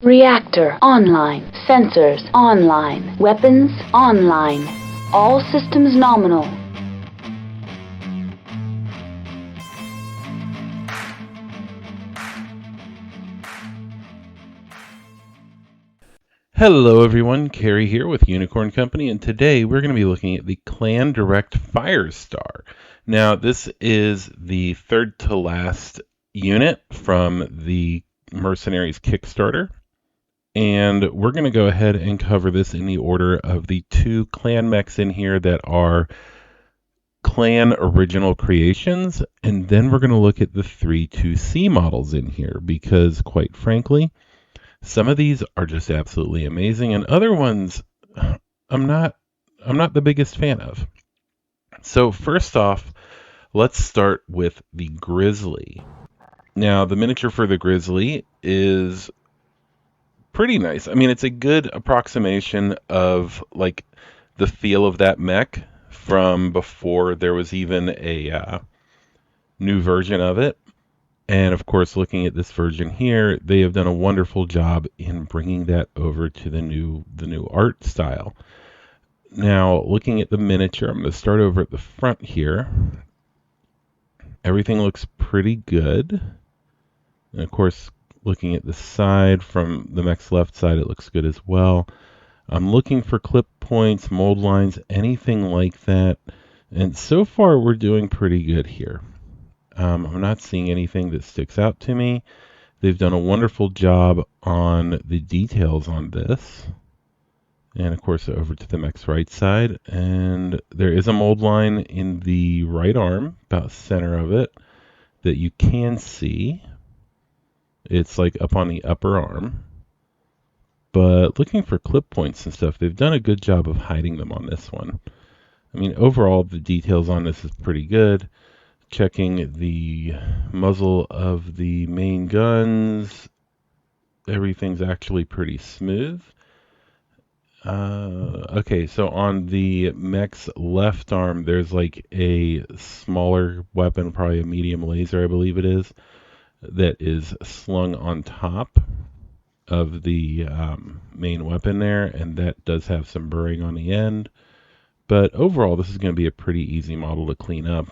Reactor online. Sensors online. Weapons online. All systems nominal. Hello everyone, Carrie here with Unicorn Company, and today we're going to be looking at the Clan Direct Firestar. Now, this is the third to last unit from the Mercenaries Kickstarter, and we're going to go ahead and cover this in the order of the two clan mechs in here that are clan original creations, and then we're going to look at the 3-2C models in here, because quite frankly, some of these are just absolutely amazing, and other ones I'm not the biggest fan of. So first off, let's start with the Grizzly. Now, the miniature for the Grizzly is pretty nice. I mean, it's a good approximation of like the feel of that mech from before there was even a new version of it. And of course, looking at this version here, they have done a wonderful job in bringing that over to the new art style. Now, looking at the miniature, I'm going to start over at the front here. Everything looks pretty good. And of course, looking at the side, from the mech's left side, it looks good as well. I'm looking for clip points, mold lines, anything like that. And so far, we're doing pretty good here. I'm not seeing anything that sticks out to me. They've done a wonderful job on the details on this. And of course, over to the mech's right side. And there is a mold line in the right arm, about center of it, that you can see. It's like up on the upper arm. But looking for clip points and stuff, they've done a good job of hiding them on this one. I mean, overall, the details on this is pretty good. Checking the muzzle of the main guns, everything's actually pretty smooth. Okay, so on the mech's left arm, there's like a smaller weapon, probably a medium laser, I believe it is, that is slung on top of the main weapon there, and that does have some burring on the end. But overall, this is going to be a pretty easy model to clean up.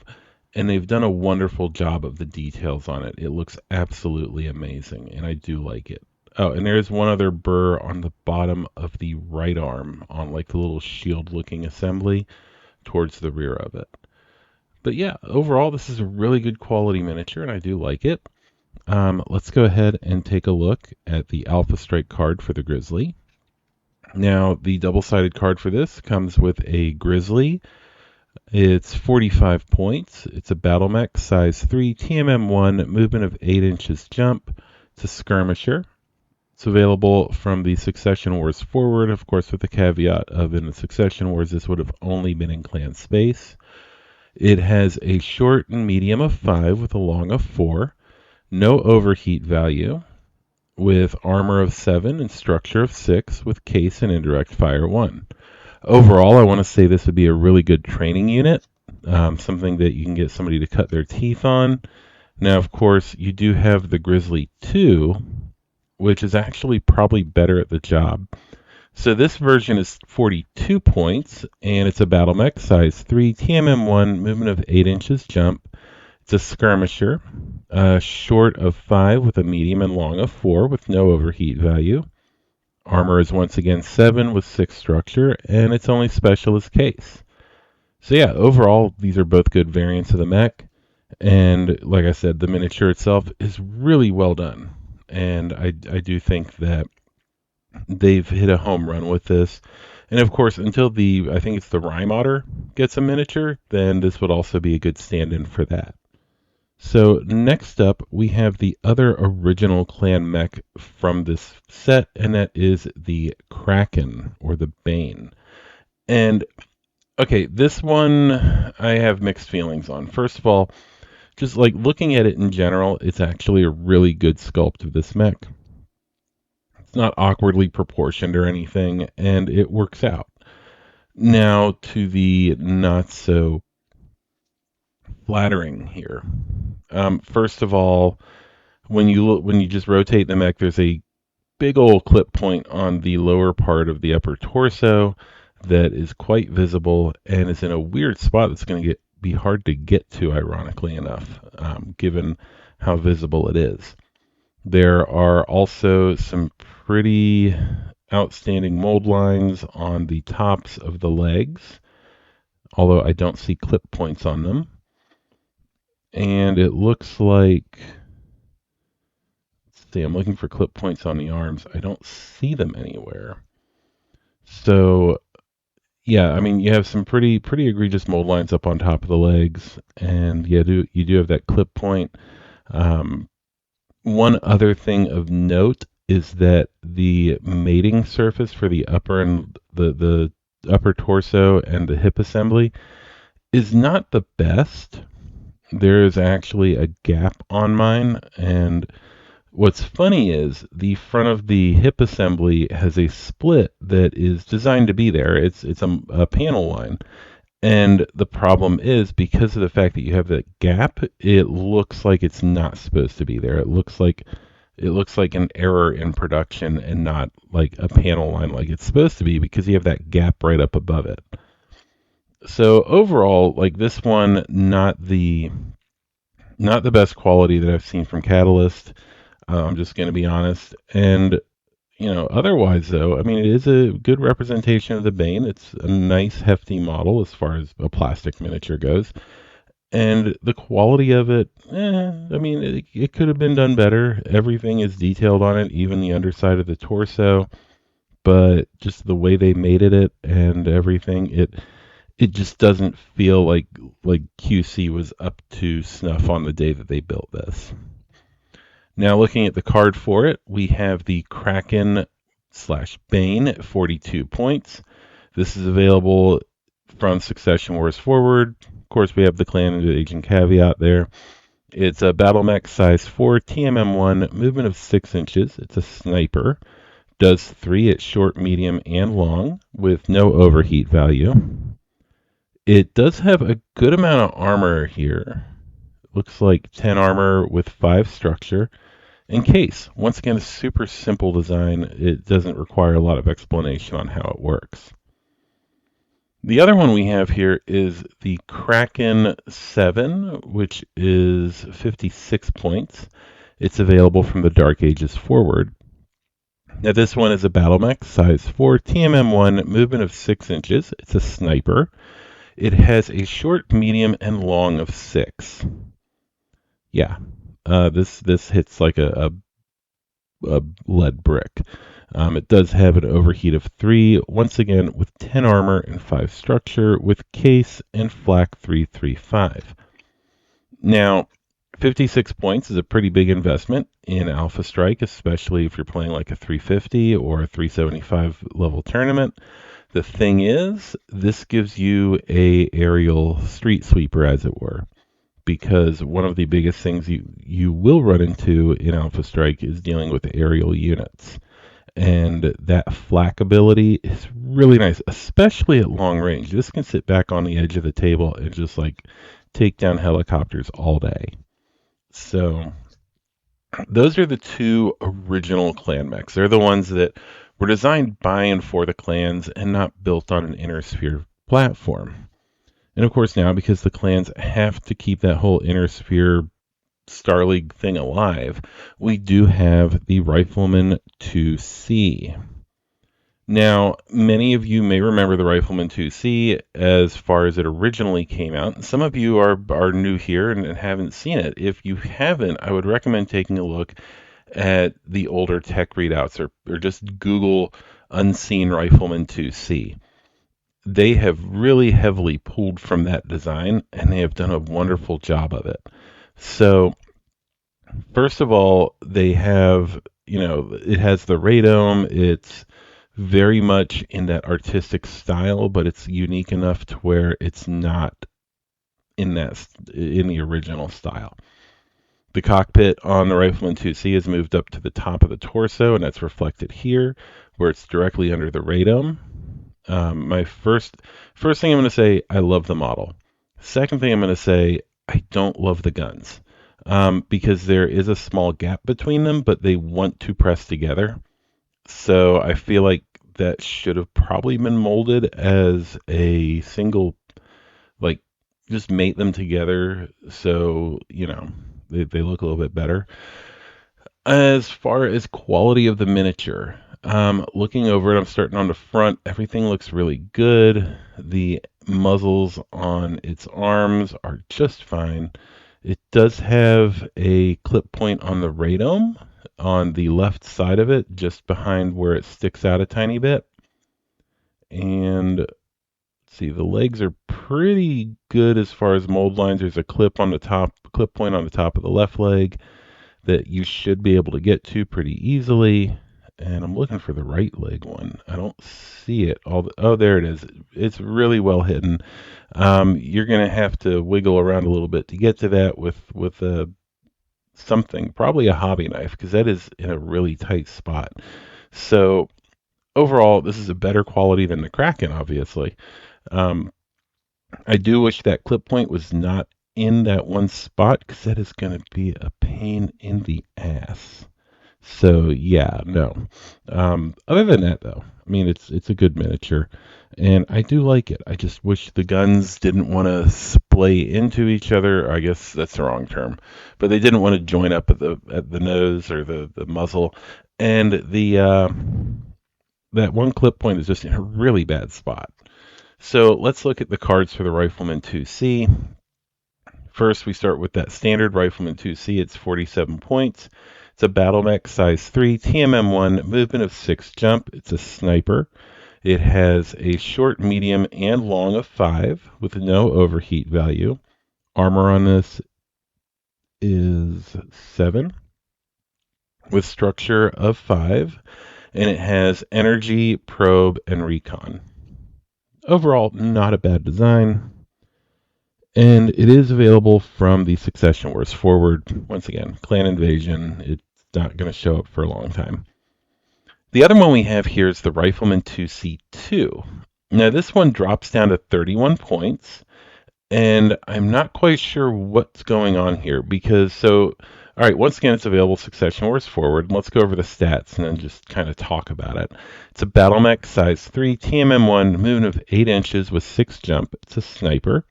And they've done a wonderful job of the details on it. It looks absolutely amazing, and I do like it. Oh, and there's one other burr on the bottom of the right arm on like the little shield-looking assembly towards the rear of it. But yeah, overall, this is a really good quality miniature, and I do like it. Let's go ahead and take a look at the Alpha Strike card for the Grizzly. Now, the double-sided card for this comes with a Grizzly. It's 45 points. It's a battle mech, size 3, TMM1, movement of 8 inches jump. It's a skirmisher. It's available from the Succession Wars forward, of course, with the caveat of in the Succession Wars, this would have only been in clan space. It has a short and medium of 5 with a long of 4, no overheat value, with armor of 7 and structure of 6, with case and indirect fire 1. Overall, I want to say this would be a really good training unit, something that you can get somebody to cut their teeth on. Now, of course, you do have the Grizzly 2, which is actually probably better at the job. So this version is 42 points, and it's a battle mech, size 3, TMM1, movement of 8 inches jump. It's a skirmisher, short of 5 with a medium and long of 4 with no overheat value. Armor is once again 7 with 6 structure, and it's only special as case. So yeah, overall, these are both good variants of the mech. And like I said, the miniature itself is really well done. And I do think that they've hit a home run with this. And of course, until I think it's the Rime Otter gets a miniature, then this would also be a good stand-in for that. So next up, we have the other original clan mech from this set, and that is the Kraken, or the Bane. And, okay, this one I have mixed feelings on. First of all, just like looking at it in general, it's actually a really good sculpt of this mech. It's not awkwardly proportioned or anything, and it works out. Now to the not so flattering here. First of all, when you just rotate the mech, there's a big old clip point on the lower part of the upper torso that is quite visible and is in a weird spot that's going to be hard to get to, ironically enough, given how visible it is. There are also some pretty outstanding mold lines on the tops of the legs, although I don't see clip points on them. And it looks like, let's see, I'm looking for clip points on the arms. I don't see them anywhere. So, yeah, I mean, you have some pretty egregious mold lines up on top of the legs, and you do have that clip point. One other thing of note is that the mating surface for the upper and the upper torso and the hip assembly is not the best. There is actually a gap on mine, and what's funny is the front of the hip assembly has a split that is designed to be there. It's a panel line. And the problem is, because of the fact that you have that gap, it looks like it's not supposed to be there. It looks like an error in production and not like a panel line like it's supposed to be, because you have that gap right up above it. So overall, like, this one, not the best quality that I've seen from Catalyst. I'm just going to be honest. And otherwise, though, I mean, it is a good representation of the Bane. It's a nice, hefty model as far as a plastic miniature goes. And the quality of it, I mean, it could have been done better. Everything is detailed on it, even the underside of the torso. But just the way they mated it and everything, it just doesn't feel like QC was up to snuff on the day that they built this. Now, looking at the card for it, we have the Kraken/Bane at 42 points. This is available from Succession Wars forward. Of course, we have the clan and agent caveat there. It's a Battle Mech size 4, TMM1, movement of 6 inches. It's a sniper. Does 3 at short, medium, and long with no overheat value. It does have a good amount of armor here. Looks like 10 armor with 5 structure. And case, once again, a super simple design. It doesn't require a lot of explanation on how it works. The other one we have here is the Kraken 7, which is 56 points. It's available from the Dark Ages forward. Now, this one is a Battle Mech, size 4, TMM1, movement of 6 inches. It's a sniper. It has a short, medium, and long of 6. Yeah, this hits like a lead brick. It does have an overheat of 3, once again with 10 armor and 5 structure, with case and flak 335. Now, 56 points is a pretty big investment in Alpha Strike, especially if you're playing like a 350 or a 375 level tournament. The thing is, this gives you a aerial street sweeper, as it were, because one of the biggest things you will run into in Alpha Strike is dealing with aerial units. And that flak ability is really nice, especially at long range. This can sit back on the edge of the table and just like take down helicopters all day. So those are the two original clan mechs. They're the ones that were designed by and for the clans and not built on an Inner Sphere platform. And of course now, because the clans have to keep that whole Inner Sphere Star League thing alive, we do have the Rifleman IIC. Now, many of you may remember the Rifleman IIC as far as it originally came out. Some of you are new here and haven't seen it. If you haven't, I would recommend taking a look at the older tech readouts, or just Google Unseen Rifleman IIC. They have really heavily pulled from that design, and they have done a wonderful job of it. So, first of all, they have, it has the radome. It's very much in that artistic style, but it's unique enough to where it's not in the original style. The cockpit on the Rifleman IIC is moved up to the top of the torso, and that's reflected here, where it's directly under the radome. My first thing I'm going to say, I love the model. Second thing I'm going to say, I don't love the guns, because there is a small gap between them, but they want to press together. So I feel like that should have probably been molded as a single, like just mate them together so, they look a little bit better. As far as quality of the miniature, looking over it, I'm starting on the front. Everything looks really good. The muzzles on its arms are just fine. It does have a clip point on the radome on the left side of it, just behind where it sticks out a tiny bit. And let's see, the legs are pretty good as far as mold lines. There's a clip point on the top of the left leg that you should be able to get to pretty easily. And I'm looking for the right leg one. I don't see it. Oh, there it is. It's really well hidden. You're going to have to wiggle around a little bit to get to that with something, probably a hobby knife, because that is in a really tight spot. So overall, this is a better quality than the Kraken, obviously. Um, I do wish that clip point was not in that one spot, because that is going to be a pain in the ass. So yeah, no. Other than that, though, I mean, it's a good miniature, and I do like it. I just wish the guns didn't want to splay into each other. I guess that's the wrong term, but they didn't want to join up at the nose or the muzzle, and the that one clip point is just in a really bad spot. So let's look at the cards for the Rifleman IIC. First, we start with that standard Rifleman IIC. It's 47 points. It's a battle mech size 3, TMM1, movement of 6 jump. It's a sniper. It has a short, medium, and long of 5 with no overheat value. Armor on this is 7 with structure of 5, and it has energy, probe, and recon. Overall, not a bad design. And it is available from the Succession Wars forward. Once again, Clan Invasion. It's not going to show up for a long time. The other one we have here is the Rifleman IIC2. Now, this one drops down to 31 points, and I'm not quite sure what's going on here because, all right, once again, it's available Succession Wars forward. Let's go over the stats and then just kind of talk about it. It's a battle mech size 3, TMM1, movement of 8 inches with 6 jump. It's a sniper.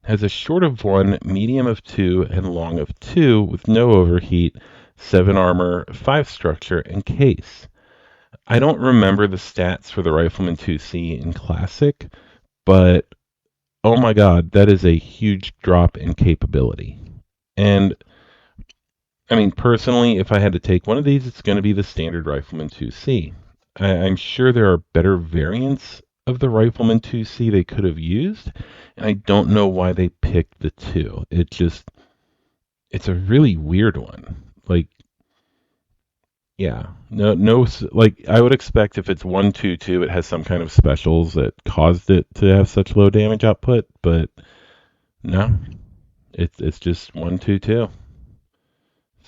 Has a short of 1, medium of 2, and long of 2 with no overheat, 7 armor, 5 structure, and case. I don't remember the stats for the Rifleman IIC in Classic, but oh my god, that is a huge drop in capability. And I mean, personally, if I had to take one of these, it's going to be the standard Rifleman IIC. I'm sure there are better variants of the Rifleman IIC they could have used, and I don't know why they picked the 2. It's a really weird one. Like, yeah, no, like I would expect if it's 122, it has some kind of specials that caused it to have such low damage output, but no, it's just 122.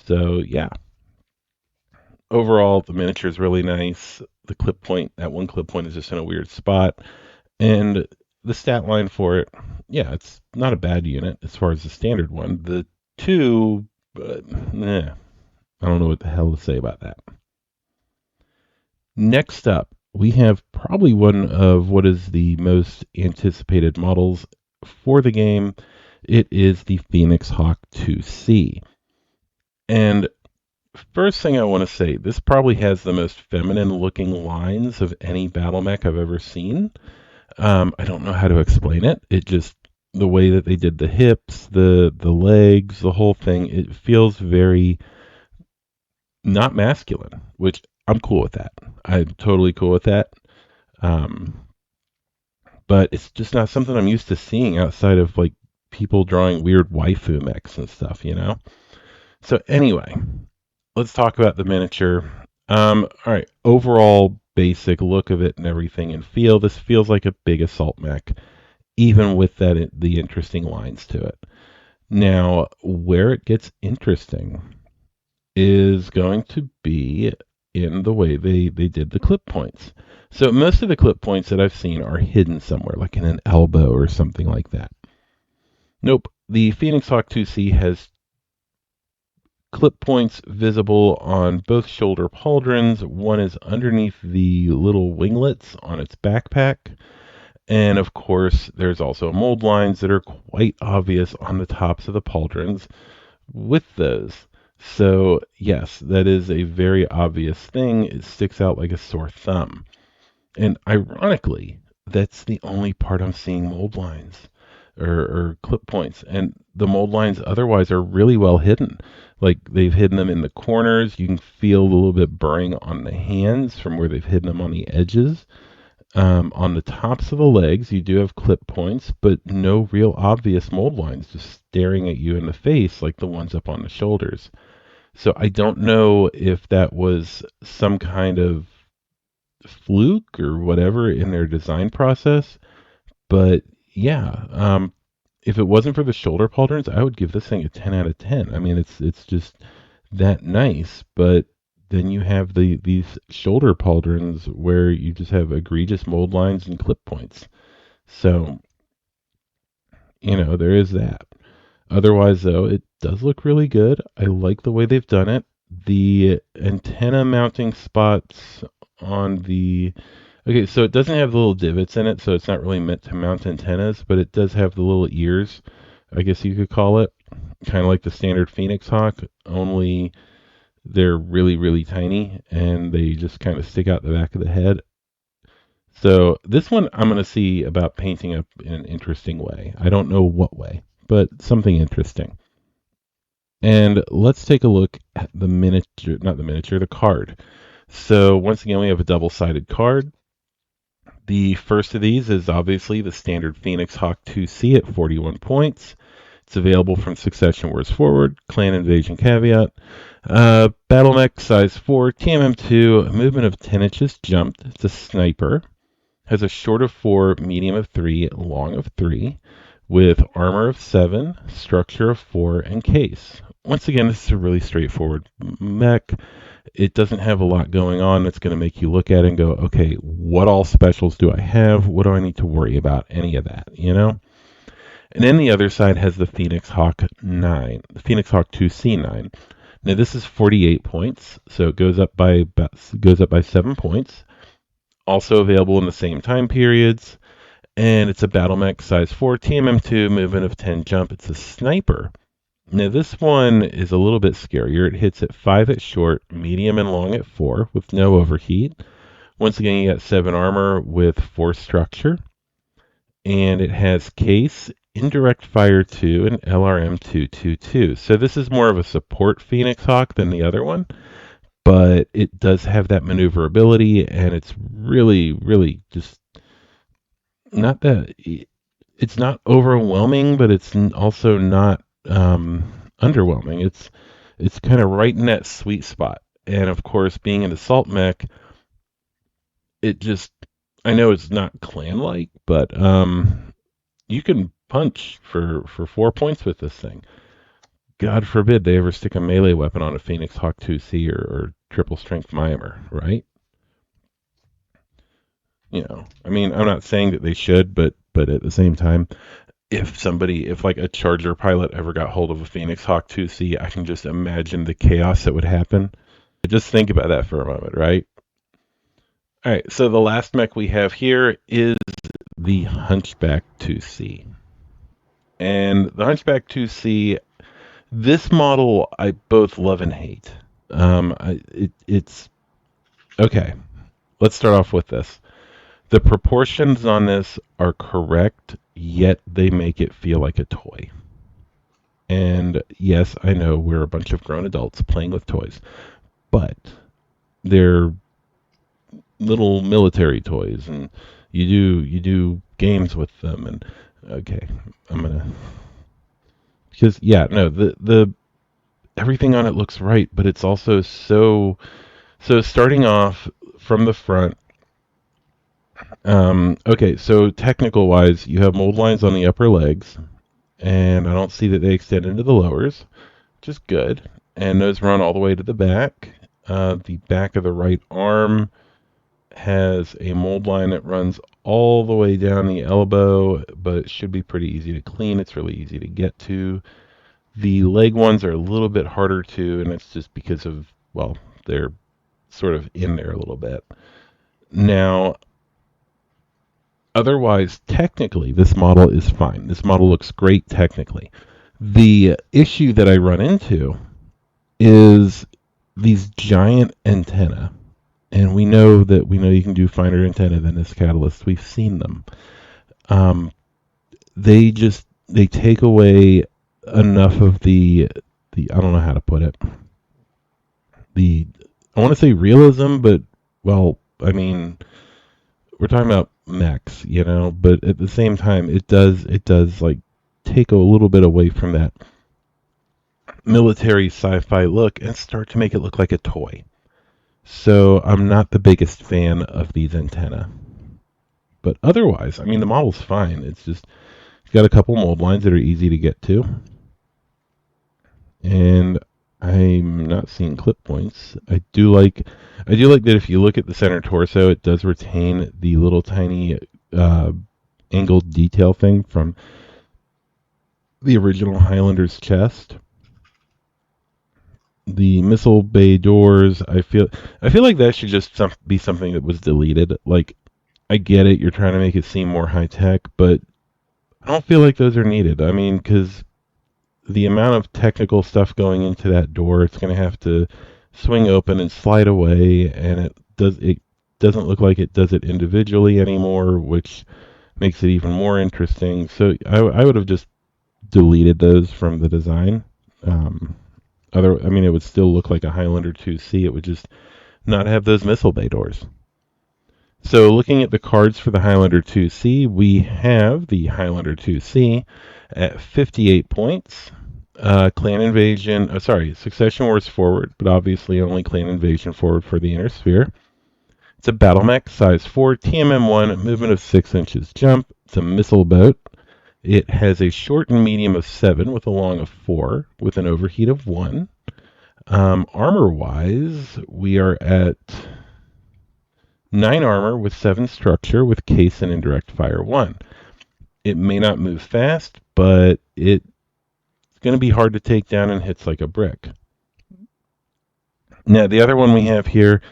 So yeah, overall the miniature is really nice. That one clip point is just in a weird spot, and the stat line for it, yeah, it's not a bad unit as far as the standard one. The 2, I don't know what the hell to say about that. Next up, we have probably one of what is the most anticipated models for the game. It is the Phoenix Hawk IIC. And first thing I want to say, this probably has the most feminine looking lines of any battle mech I've ever seen. I don't know how to explain it. It just, the way that they did the hips, the legs, the whole thing, it feels very not masculine, which I'm cool with that. I'm totally cool with that. But it's just not something I'm used to seeing outside of like people drawing weird waifu mechs and stuff, you know? So anyway, let's talk about the miniature. All right, overall basic look of it and everything and feel. This feels like a big assault mech, even with the interesting lines to it. Now, where it gets interesting is going to be in the way they did the clip points. So most of the clip points that I've seen are hidden somewhere, like in an elbow or something like that. Nope. The Phoenix Hawk IIC has clip points visible on both shoulder pauldrons. One is underneath the little winglets on its backpack. And of course, there's also mold lines that are quite obvious on the tops of the pauldrons with those. So, yes, that is a very obvious thing. It sticks out like a sore thumb. And ironically, that's the only part I'm seeing mold lines or clip points. And the mold lines otherwise are really well hidden. Like they've hidden them in the corners. You can feel a little bit burring on the hands from where they've hidden them on the edges. On the tops of the legs, you do have clip points, but no real obvious mold lines just staring at you in the face like the ones up on the shoulders. So I don't know if that was some kind of fluke or whatever in their design process, but yeah, if it wasn't for the shoulder pauldrons, I would give this thing a 10 out of 10. I mean, it's just that nice, but then you have these shoulder pauldrons where you just have egregious mold lines and clip points. So, there is that. Otherwise, though, it does look really good. I like the way they've done it. The antenna mounting spots on the... Okay, so it doesn't have the little divots in it, so it's not really meant to mount antennas, but it does have the little ears, I guess you could call it. Kind of like the standard Phoenix Hawk, only they're really, really tiny, and they just kind of stick out the back of the head. So this one I'm going to see about painting up in an interesting way. I don't know what way, but something interesting. And let's take a look at the miniature, not the miniature, the card. So once again, we have a double-sided card. The first of these is obviously the standard Phoenix Hawk IIC at 41 points. It's available from Succession Wars Forward, Clan Invasion Caveat, BattleTech size 4, TMM2, movement of 10 inches jumped. It's a sniper. Has a short of 4, medium of 3, long of 3, with armor of 7, structure of 4, and case. Once again, this is a really straightforward mech. It doesn't have a lot going on that's going to make you look at it and go, okay, what all specials do I have? What do I need to worry about? Any of that, And then the other side has the Phoenix Hawk 9, the Phoenix Hawk 2C9. Now this is 48 points, so it goes up by 7 points. Also available in the same time periods, and it's a battle mech size 4, TMM2, movement of 10 jump. It's a sniper. Now this one is a little bit scarier. It hits at 5 at short, medium and long at 4 with no overheat. Once again, you got 7 armor with 4 structure, and it has case, indirect fire 2, and LRM 222. So this is more of a support Phoenix Hawk than the other one, but it does have that maneuverability, and it's really, really just not that... It's not overwhelming, but it's also not underwhelming. It's kind of right in that sweet spot. And of course, being an assault mech, I know it's not clan-like, but you can punch for 4 points with this thing. God forbid they ever stick a melee weapon on a Phoenix Hawk 2C or triple strength Mimer, right? I mean, I'm not saying that they should, but at the same time, if like a Charger pilot ever got hold of a Phoenix Hawk 2C, I can just imagine the chaos that would happen. Just think about that for a moment, right? All right, so the last mech we have here is the Hunchback 2C. And the Hunchback 2C, this model I both love and hate. It's okay. Let's start off with this. The proportions on this are correct, yet they make it feel like a toy. And yes, I know we're a bunch of grown adults playing with toys, but they're little military toys, and you do games with them. And okay, the everything on it looks right, but it's also so starting off from the front. Okay, so technical wise, you have mold lines on the upper legs, and I don't see that they extend into the lowers, which is good. And those run all the way to the back. The back of the right arm has a mold line that runs all the way down the elbow, but it should be pretty easy to clean. It's really easy to get to. The leg ones are a little bit harder to, and it's just because of, well, they're sort of in there a little bit. Now, otherwise, technically, this model is fine. This model looks great technically. The issue that I run into is these giant antenna. And we know you can do finer antenna than this Catalyst. We've seen them. They take away enough of the I don't know how to put it. I want to say realism, but well, I mean, we're talking about mechs, but at the same time, it does like take a little bit away from that military sci-fi look and start to make it look like a toy. So I'm not the biggest fan of these antenna. But otherwise, I mean, the model's fine. It's just it's got a couple mold lines that are easy to get to. And I'm not seeing clip points. I do like that if you look at the center torso, it does retain the little tiny angled detail thing from the original Highlander's chest. The missile bay doors, I feel like that should just be something that was deleted. Like, I get it, you're trying to make it seem more high tech, but I don't feel like those are needed. I mean, because the amount of technical stuff going into that door, it's going to have to swing open and slide away, and it doesn't look like it does it individually anymore, which makes it even more interesting. So I would have just deleted those from the design. I mean, it would still look like a Highlander IIC. It would just not have those missile bay doors. So looking at the cards for the Highlander IIC, we have the Highlander IIC at 58 points. Clan Invasion, Succession Wars forward, but obviously only Clan Invasion forward for the Inner Sphere. It's a battle mech, size 4, TMM1, movement of 6 inches jump. It's a missile boat. It has a short and medium of 7 with a long of 4 with an overheat of 1. Armor-wise, we are at 9 armor with 7 structure with case and indirect fire 1. It may not move fast, but it's going to be hard to take down and hits like a brick. Now, the other one we have here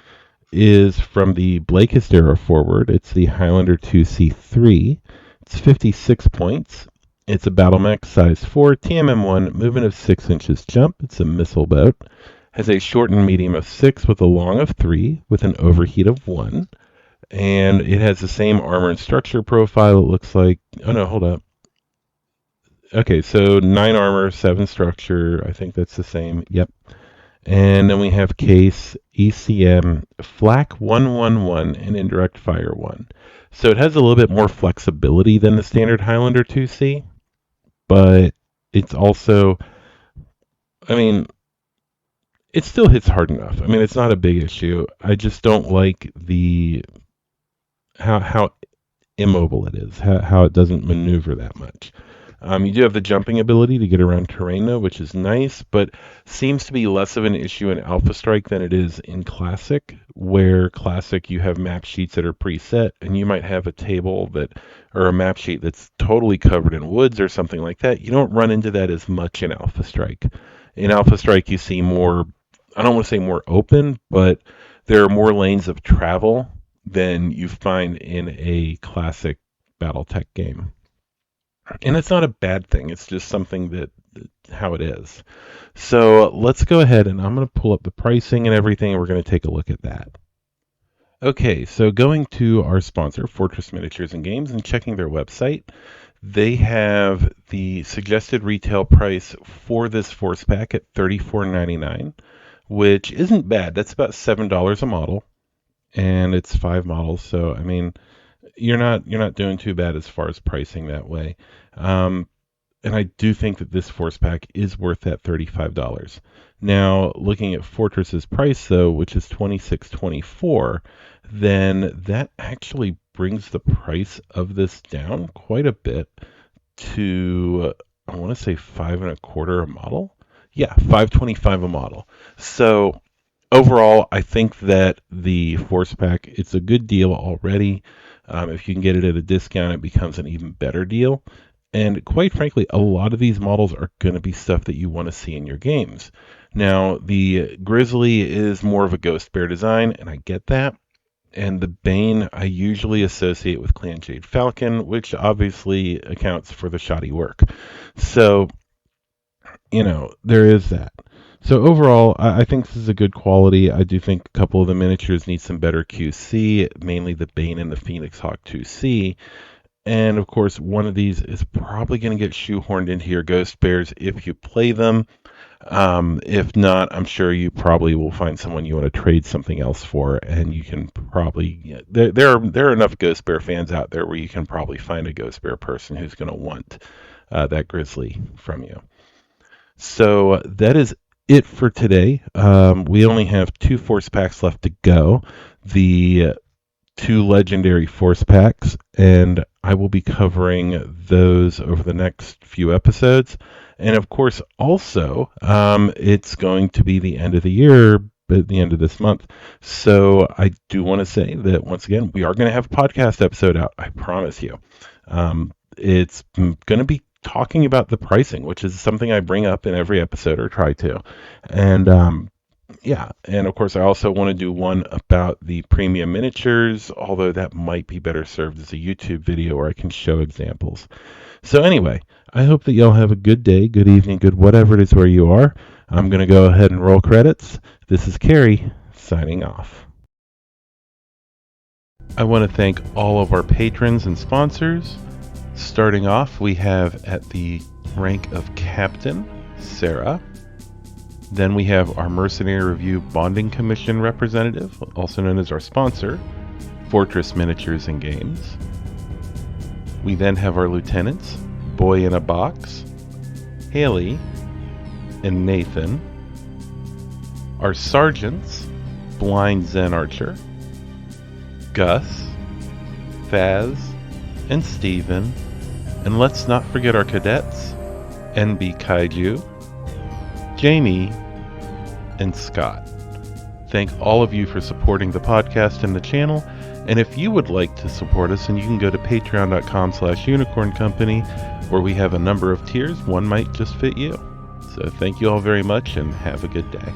is from the Blakist era forward. It's the Highlander IIC3. It's 56 points. It's a battle mech, size 4, TMM1, movement of 6 inches jump. It's a missile boat. Has a short and medium of 6 with a long of 3 with an overheat of 1. And it has the same armor and structure profile. It looks like... Oh, no, hold up. Okay, so 9 armor, 7 structure. I think that's the same. Yep. And then we have case, ECM, flak 111, and indirect fire 1. So it has a little bit more flexibility than the standard Highlander IIC, but it's also, I mean, it still hits hard enough. I mean, it's not a big issue. I just don't like how immobile it is, how it doesn't maneuver that much. You do have the jumping ability to get around terrain, though, which is nice, but seems to be less of an issue in Alpha Strike than it is in Classic, where Classic you have map sheets that are preset, and you might have a table or a map sheet that's totally covered in woods or something like that. You don't run into that as much in Alpha Strike. In Alpha Strike, you see more, I don't want to say more open, but there are more lanes of travel than you find in a Classic BattleTech game. And it's not a bad thing. It's just something that how it is. So let's go ahead and I'm going to pull up the pricing and everything, and we're going to take a look at that. Okay, so going to our sponsor, Fortress Miniatures and Games, and checking their website, they have the suggested retail price for this force pack at $34.99, which isn't bad. That's about $7 a model, and it's 5 models. So I mean, you're not doing too bad as far as pricing that way. And I do think that this force pack is worth that $35. Now, looking at Fortress's price though, which is $26.24, then that actually brings the price of this down quite a bit to, I want to say $5.25 a model. Yeah, $5.25 a model. So overall, I think that the force pack, it's a good deal already. If you can get it at a discount, it becomes an even better deal. And quite frankly, a lot of these models are going to be stuff that you want to see in your games. Now, the Grizzly is more of a Ghost Bear design, and I get that. And the Bane I usually associate with Clan Jade Falcon, which obviously accounts for the shoddy work. So, there is that. So overall, I think this is a good quality. I do think a couple of the miniatures need some better QC, mainly the Bane and the Phoenix Hawk IIC. And of course, one of these is probably going to get shoehorned into your Ghost Bears if you play them. If not, I'm sure you probably will find someone you want to trade something else for, and you can probably there are enough Ghost Bear fans out there where you can probably find a Ghost Bear person who's going to want that Grizzly from you. So that is it for today. We only have 2 force packs left to go. The 2 legendary force packs, and I will be covering those over the next few episodes. And of course, also, it's going to be the end of the year, at the end of this month. So I do want to say that once again, we are going to have a podcast episode out. I promise you. It's going to be talking about the pricing, which is something I bring up in every episode or try to. And yeah, and of course I also want to do one about the premium miniatures, although that might be better served as a YouTube video where I can show examples. So anyway, I hope that y'all have a good day, good evening, good whatever it is where you are. I'm going to go ahead and roll credits. This is Carrie, signing off. I want to thank all of our patrons and sponsors. Starting off, we have at the rank of Captain, Sarah. Then we have our Mercenary Review Bonding Commission representative, also known as our sponsor, Fortress Miniatures and Games. We then have our lieutenants, Boy in a Box, Haley, and Nathan. Our sergeants, Blind Zen Archer, Gus, Faz, and Steven. And let's not forget our cadets, NB Kaiju, Jamie, and Scott. Thank all of you for supporting the podcast and the channel. And if you would like to support us, and you can go to patreon.com/unicorn company, where we have a number of tiers. One might just fit you. So thank you all very much and have a good day.